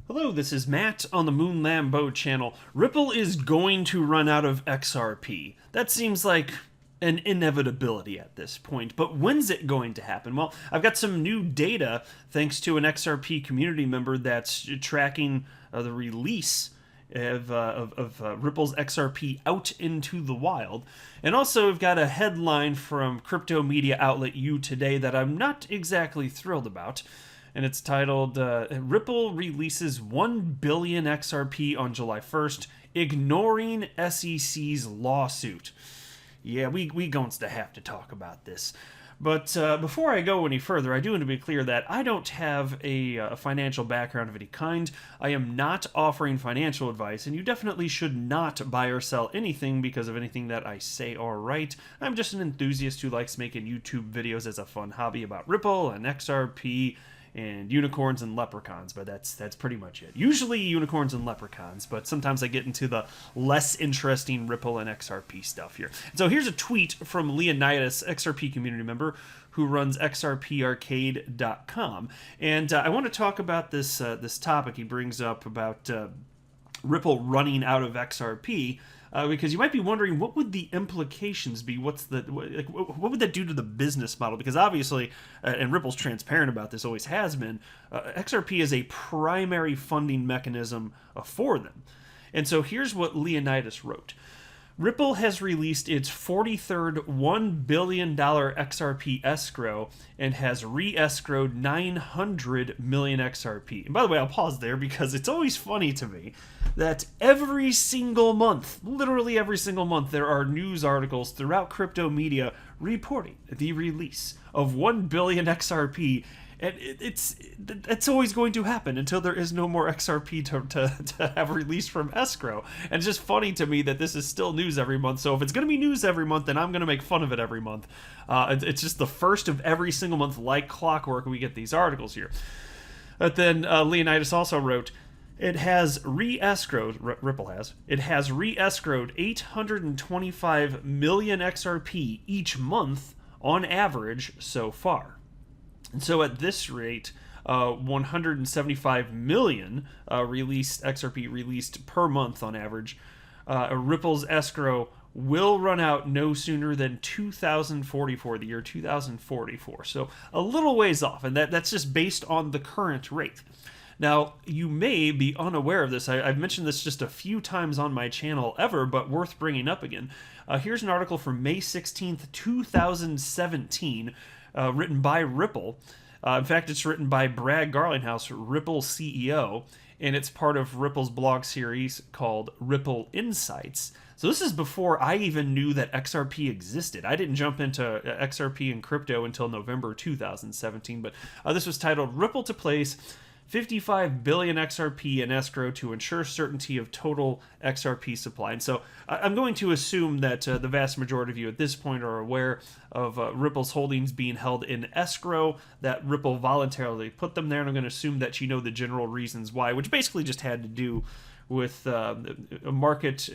Hello, this is Matt on the Moon Lambeau channel. Ripple is going to run out of XRP. That seems like an inevitability at this point, but when's it going to happen? Well, I've got some new data thanks to an XRP community member that's tracking the release of Ripple's XRP out into the wild. And also, we've got a headline from crypto media outlet U Today that I'm not exactly thrilled about. And it's titled, Ripple releases 1 billion XRP on July 1st, ignoring SEC's lawsuit. Yeah, we going to have to talk about this. But before I go any further, I do want to be clear that I don't have a financial background of any kind. I am not offering financial advice, and you definitely should not buy or sell anything because of anything that I say or write. I'm just an enthusiast who likes making YouTube videos as a fun hobby about Ripple and XRP and unicorns and leprechauns, but that's pretty much it. Usually unicorns and leprechauns, but sometimes I get into the less interesting Ripple and XRP stuff here. And so here's a tweet from Leonidas, XRP community member, who runs xrparcade.com. And I want to talk about this topic he brings up about Ripple running out of XRP. Because you might be wondering, what would the implications be? What would that do to the business model? Because obviously, and Ripple's transparent about this, always has been, XRP is a primary funding mechanism for them. And so here's what Leonidas wrote. Ripple has released its 43rd $1 billion XRP escrow and has re-escrowed 900 million XRP. And by the way, I'll pause there because it's always funny to me that every single month, literally every single month, there are news articles throughout crypto media reporting the release of 1 billion XRP. And it's always going to happen until there is no more XRP to have released from escrow. And it's just funny to me that this is still news every month. So if it's going to be news every month, then I'm going to make fun of it every month. It's just the first of every single month, like clockwork, we get these articles here. But then Leonidas also wrote, it has re-escrowed, Ripple has, it has re-escrowed 825 million XRP each month on average so far. And so at this rate, 175 million XRP released per month on average. Ripple's escrow will run out no sooner than 2044, the year 2044. So a little ways off, and that's just based on the current rate. Now, you may be unaware of this. I've mentioned this just a few times on my channel ever, but worth bringing up again. Here's an article from May 16th, 2017, written by Ripple. In fact, it's written by Brad Garlinghouse, Ripple CEO, and it's part of Ripple's blog series called Ripple Insights. So this is before I even knew that XRP existed. I didn't jump into XRP and crypto until November 2017, but this was titled Ripple to Place 55 billion XRP in escrow to ensure certainty of total XRP supply. And so I'm going to assume that the vast majority of you at this point are aware of Ripple's holdings being held in escrow, that Ripple voluntarily put them there, and I'm going to assume that you know the general reasons why, which basically just had to do with a market,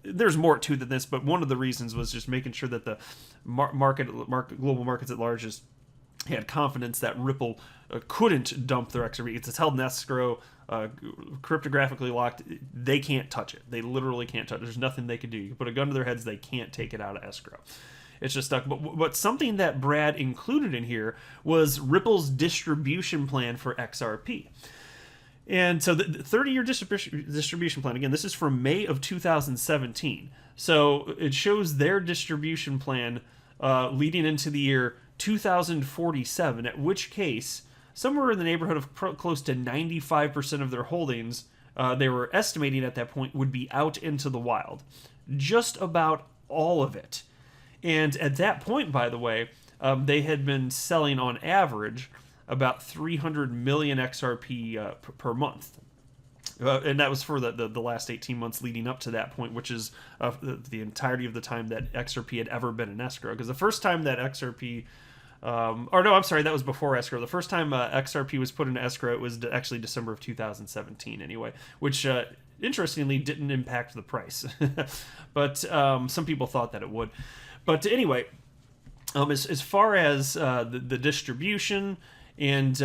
there's more to than this, but one of the reasons was just making sure that the global markets at large just had confidence that Ripple couldn't dump their XRP. It's held in escrow, cryptographically locked. They can't touch it. They literally can't touch it. There's nothing they can do. You can put a gun to their heads, they can't take it out of escrow. It's just stuck. But something that Brad included in here was Ripple's distribution plan for XRP. And so the 30-year distribution plan, again, this is from May of 2017. So it shows their distribution plan leading into the year 2047, at which case, somewhere in the neighborhood of close to 95% of their holdings, they were estimating at that point, would be out into the wild. Just about all of it. And at that point, by the way, they had been selling on average about 300 million XRP per month. And that was for the last 18 months leading up to that point, which is the entirety of the time that XRP had ever been in escrow. Because the first time that XRP... that was before escrow. The first time XRP was put into escrow, it was actually December of 2017 anyway, which interestingly didn't impact the price. But some people thought that it would. But anyway, as far as the distribution and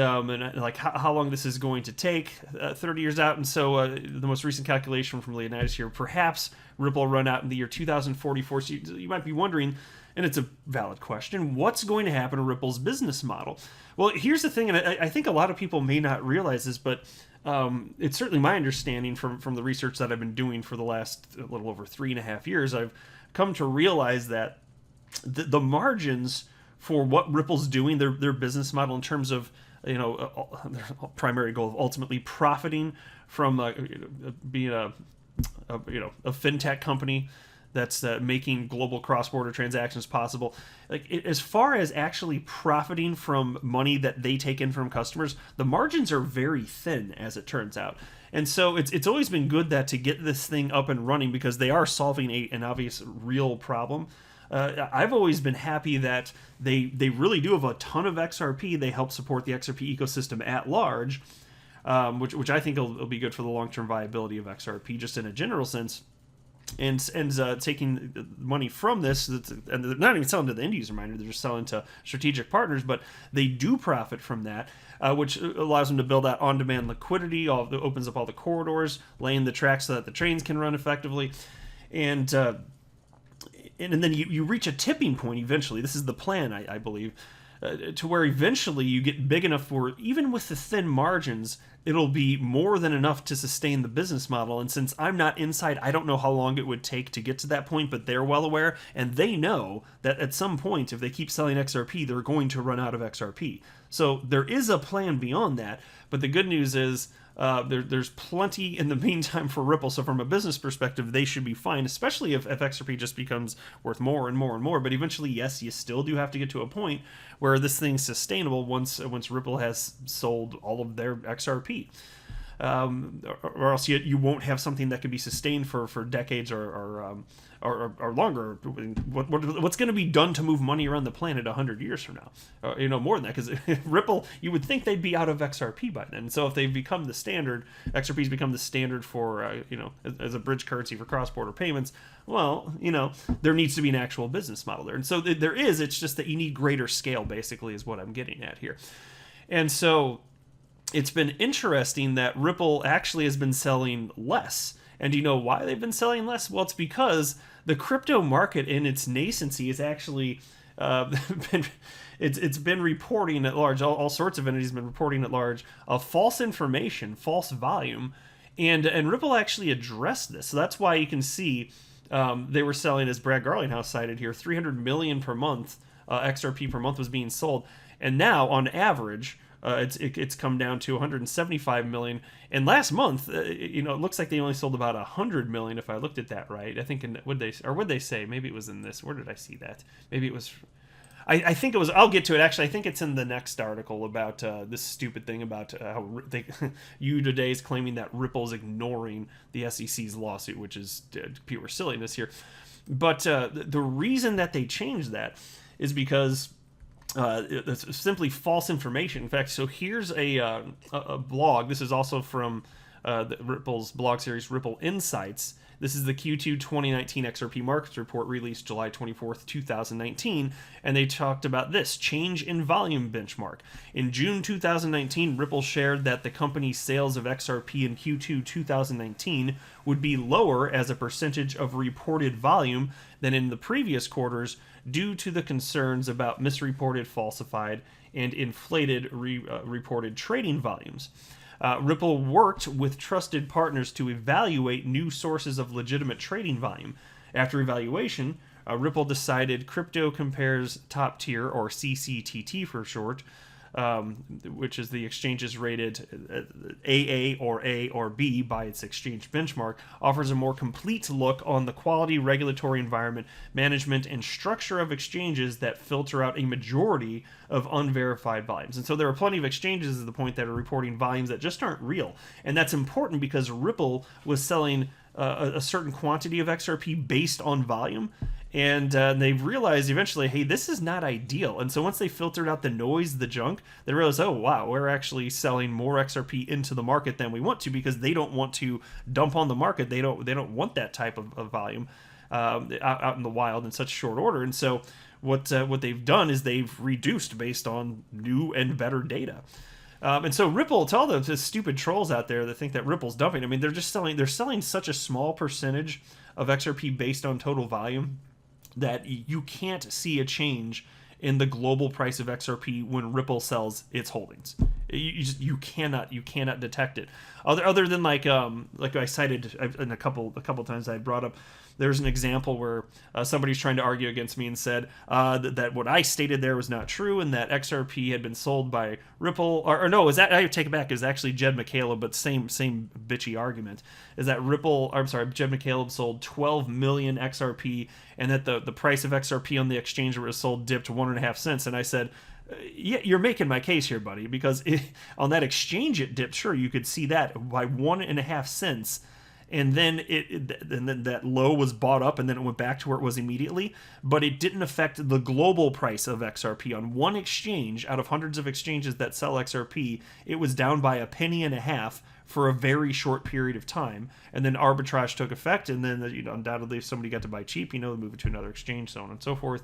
like how long this is going to take 30 years out. And so the most recent calculation from Leonidas here, perhaps Ripple run out in the year 2044. So you might be wondering, and it's a valid question, what's going to happen to Ripple's business model? Well, here's the thing, and I think a lot of people may not realize this, but it's certainly my understanding from the research that I've been doing for the last a little over 3.5 years. I've come to realize that the margins for what Ripple's doing, their business model in terms of, their primary goal of ultimately profiting from being a fintech company that's making global cross-border transactions possible. As far as actually profiting from money that they take in from customers, the margins are very thin, as it turns out. And so it's always been good that to get this thing up and running, because they are solving an obvious real problem. I've always been happy that they really do have a ton of XRP. They help support the XRP ecosystem at large, which I think will be good for the long-term viability of XRP, just in a general sense. And taking money from this, and they're not even selling to the end user miner, they're just selling to strategic partners, but they do profit from that, which allows them to build out on-demand liquidity, opens up all the corridors, laying the tracks so that the trains can run effectively. And then you reach a tipping point eventually. This is the plan, I believe, to where eventually you get big enough where even with the thin margins, it'll be more than enough to sustain the business model. And since I'm not inside, I don't know how long it would take to get to that point, but they're well aware, and they know that at some point, if they keep selling XRP, they're going to run out of XRP. So there is a plan beyond that, but the good news is there's plenty in the meantime for Ripple. So from a business perspective, they should be fine, especially if XRP just becomes worth more and more and more. But eventually, yes, you still do have to get to a point where this thing's sustainable once Ripple has sold all of their XRP. Or else you won't have something that can be sustained for decades or longer. What's going to be done to move money around the planet 100 years from now? More than that, because Ripple, you would think they'd be out of XRP by then. So if they've become the standard, XRP's become the standard for as a bridge currency for cross-border payments. Well, there needs to be an actual business model there, and so there is. It's just that you need greater scale, basically, is what I'm getting at here, and so. It's been interesting that Ripple actually has been selling less. And do you know why they've been selling less? Well, it's because the crypto market in its nascency is actually it's been reporting at large. All sorts of entities have been reporting at large of false information, false volume, and Ripple actually addressed this. So that's why you can see they were selling, as Brad Garlinghouse cited here, 300 million per month XRP per month was being sold, and now on average. It's come down to 175 million, and last month, it looks like they only sold about 100 million. If I looked at that right, I think would they say? Maybe it was in this. Where did I see that? Maybe it was. I think it was. I'll get to it. Actually, I think it's in the next article about this stupid thing about how you today is claiming that Ripple's ignoring the SEC's lawsuit, which is pure silliness here. But the reason that they changed that is because. It's simply false information. In fact, so here's a blog. This is also from Ripple's blog series, Ripple Insights. This is the Q2 2019 XRP Markets Report released July 24th, 2019, and they talked about this change in volume benchmark. In June 2019, Ripple shared that the company's sales of XRP in Q2 2019 would be lower as a percentage of reported volume than in the previous quarters due to the concerns about misreported, falsified, and inflated reported trading volumes. Ripple worked with trusted partners to evaluate new sources of legitimate trading volume. After evaluation, Ripple decided Crypto Compares Top Tier, or CCTT for short, which is the exchanges rated AA or A or B by its exchange benchmark, offers a more complete look on the quality, regulatory environment, management, and structure of exchanges that filter out a majority of unverified volumes. And so there are plenty of exchanges at the point that are reporting volumes that just aren't real. And that's important because Ripple was selling a certain quantity of XRP based on volume, and they've realized eventually, hey, this is not ideal. And so once they filtered out the noise, the junk, they realized, oh wow, we're actually selling more XRP into the market than we want to, because they don't want to dump on the market. They don't want that type of volume out in the wild in such short order. And so what they've done is they've reduced based on new and better data. And so Ripple, to all the stupid trolls out there that think that Ripple's dumping, I mean, they're selling such a small percentage of XRP based on total volume that you can't see a change in the global price of XRP when Ripple sells its holdings. You cannot detect it. Other than like I cited in a couple times I brought up, there's an example where somebody's trying to argue against me and said that what I stated there was not true, and that XRP had been sold by Ripple, or no, is that, I take it back, it was actually Jed McCaleb, but same bitchy argument, is that Jed McCaleb sold 12 million XRP, and that the price of XRP on the exchange where it was sold dipped 1.5 cents, and I said, yeah, you're making my case here, buddy, because on that exchange it dipped, sure, you could see that by 1.5 cents, and then then that low was bought up, and then it went back to where it was immediately. But it didn't affect the global price of XRP. On one exchange, out of hundreds of exchanges that sell XRP, it was down by 1.5 pennies for a very short period of time, and then arbitrage took effect, and then undoubtedly if somebody got to buy cheap, move it to another exchange, so on and so forth.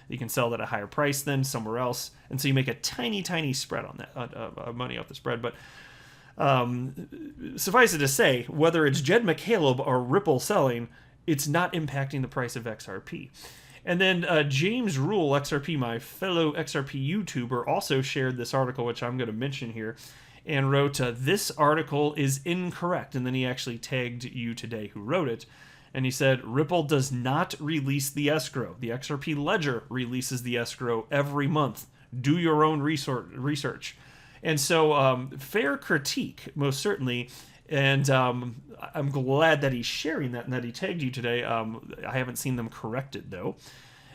You can sell that at a higher price then somewhere else, and so you make a tiny spread on that, money off the spread. But suffice it to say, whether it's Jed McCaleb or Ripple selling, it's not impacting the price of XRP. And then James Rule XRP, my fellow XRP YouTuber, also shared this article, which I'm going to mention here, and wrote, this article is incorrect. And then he actually tagged you today who wrote it. And he said, Ripple does not release the escrow. The XRP ledger releases the escrow every month. Do your own research. And so, fair critique, most certainly, and I'm glad that he's sharing that and that he tagged you today. I haven't seen them corrected, though.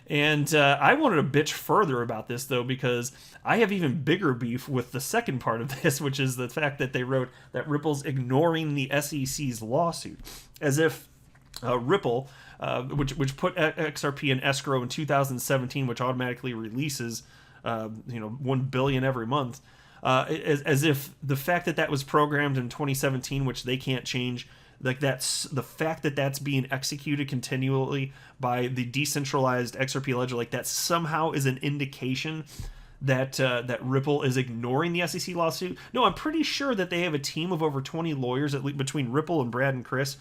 And I wanted to bitch further about this, though, because I have even bigger beef with the second part of this, which is the fact that they wrote that Ripple's ignoring the SEC's lawsuit, as if Ripple, which put XRP in escrow in 2017, which automatically releases, $1 billion every month, as if the fact that was programmed in 2017, which they can't change, like that's the fact that that's being executed continually by the decentralized XRP ledger, like that somehow is an indication that Ripple is ignoring the SEC lawsuit. No, I'm pretty sure that they have a team of over 20 lawyers, at least between Ripple and Brad and Chris.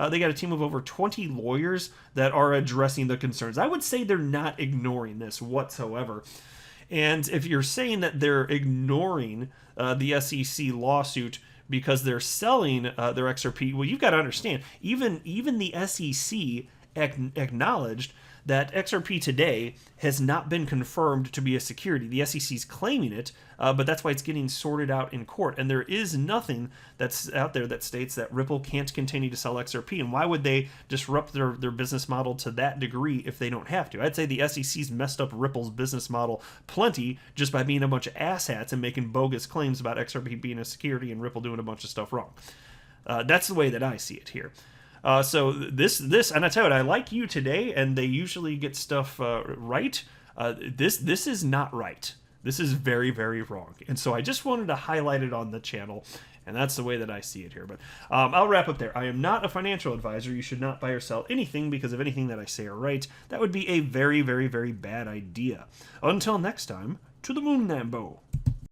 They got a team of over 20 lawyers that are addressing the concerns. I would say they're not ignoring this whatsoever. And if you're saying that they're ignoring the SEC lawsuit because they're selling their XRP, well, you've got to understand, even the SEC acknowledged that XRP today has not been confirmed to be a security. The SEC's claiming it, but that's why it's getting sorted out in court. And there is nothing that's out there that states that Ripple can't continue to sell XRP. And why would they disrupt their business model to that degree if they don't have to? I'd say the SEC's messed up Ripple's business model plenty just by being a bunch of asshats and making bogus claims about XRP being a security and Ripple doing a bunch of stuff wrong. That's the way that I see it here. So this, and I tell you what, I like you today, and they usually get stuff right. This is not right. This is very, very wrong. And so I just wanted to highlight it on the channel, and that's the way that I see it here. But I'll wrap up there. I am not a financial advisor. You should not buy or sell anything because of anything that I say or write. That would be a very, very, very bad idea. Until next time, to the moon, Nambo.